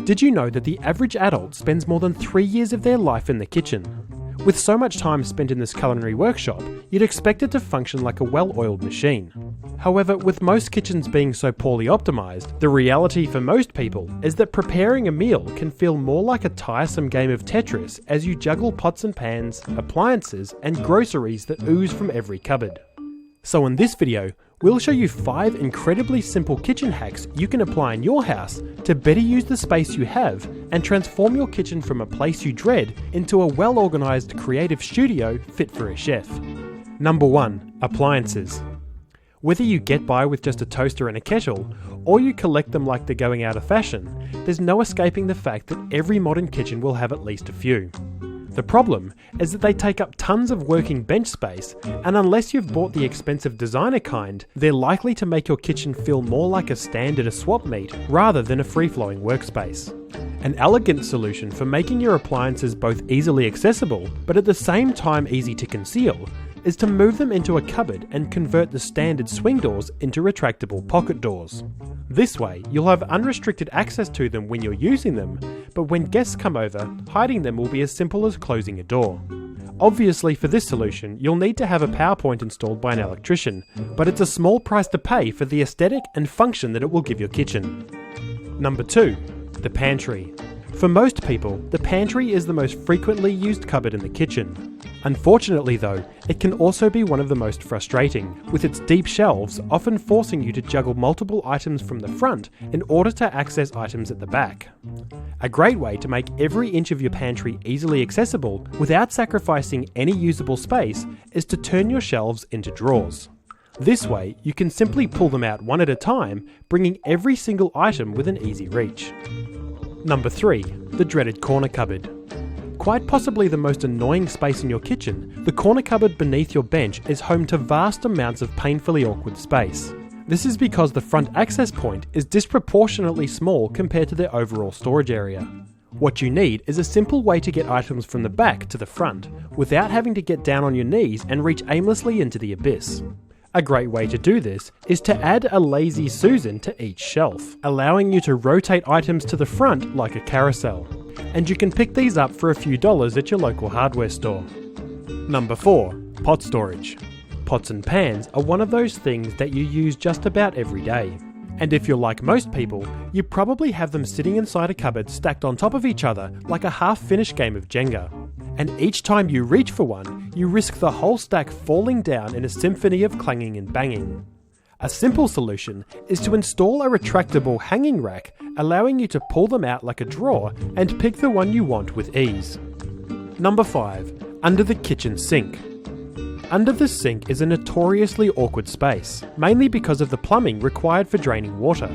Did you know that the average adult spends more than 3 years of their life in the kitchen? With so much time spent in this culinary workshop, you'd expect it to function like a well-oiled machine. However, with most kitchens being so poorly optimised, the reality for most people is that preparing a meal can feel more like a tiresome game of Tetris as you juggle pots and pans, appliances, and groceries that ooze from every cupboard. So in this video, we'll show you 5 incredibly simple kitchen hacks you can apply in your house to better use the space you have and transform your kitchen from a place you dread into a well-organised creative studio fit for a chef. Number 1. Appliances. Whether you get by with just a toaster and a kettle, or you collect them like they're going out of fashion, there's no escaping the fact that every modern kitchen will have at least a few. The problem is that they take up tons of working bench space, and unless you've bought the expensive designer kind, they're likely to make your kitchen feel more like a stand at a swap meet rather than a free-flowing workspace. An elegant solution for making your appliances both easily accessible, but at the same time easy to conceal, is to move them into a cupboard and convert the standard swing doors into retractable pocket doors. This way, you'll have unrestricted access to them when you're using them, but when guests come over, hiding them will be as simple as closing a door. Obviously, for this solution, you'll need to have a power point installed by an electrician, but it's a small price to pay for the aesthetic and function that it will give your kitchen. Number 2. The pantry. For most people, the pantry is the most frequently used cupboard in the kitchen. Unfortunately though, it can also be one of the most frustrating, with its deep shelves often forcing you to juggle multiple items from the front in order to access items at the back. A great way to make every inch of your pantry easily accessible without sacrificing any usable space is to turn your shelves into drawers. This way, you can simply pull them out one at a time, bringing every single item within easy reach. Number 3. The dreaded corner cupboard. Quite possibly the most annoying space in your kitchen, the corner cupboard beneath your bench is home to vast amounts of painfully awkward space. This is because the front access point is disproportionately small compared to the overall storage area. What you need is a simple way to get items from the back to the front, without having to get down on your knees and reach aimlessly into the abyss. A great way to do this is to add a lazy Susan to each shelf, allowing you to rotate items to the front like a carousel. And you can pick these up for a few dollars at your local hardware store. Number 4. Pot storage. Pots and pans are one of those things that you use just about every day. And if you're like most people, you probably have them sitting inside a cupboard stacked on top of each other like a half-finished game of Jenga. And each time you reach for one, you risk the whole stack falling down in a symphony of clanging and banging. A simple solution is to install a retractable hanging rack, allowing you to pull them out like a drawer and pick the one you want with ease. Number 5. Under the kitchen sink. Under the sink is a notoriously awkward space, mainly because of the plumbing required for draining water.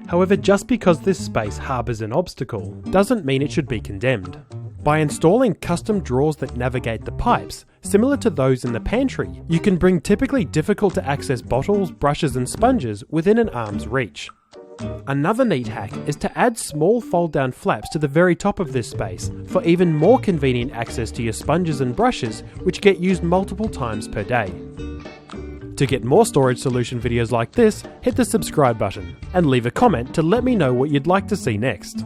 However, just because this space harbours an obstacle, doesn't mean it should be condemned. By installing custom drawers that navigate the pipes, similar to those in the pantry, you can bring typically difficult to access bottles, brushes and sponges within an arm's reach. Another neat hack is to add small fold-down flaps to the very top of this space for even more convenient access to your sponges and brushes, which get used multiple times per day. To get more storage solution videos like this, hit the subscribe button and leave a comment to let me know what you'd like to see next.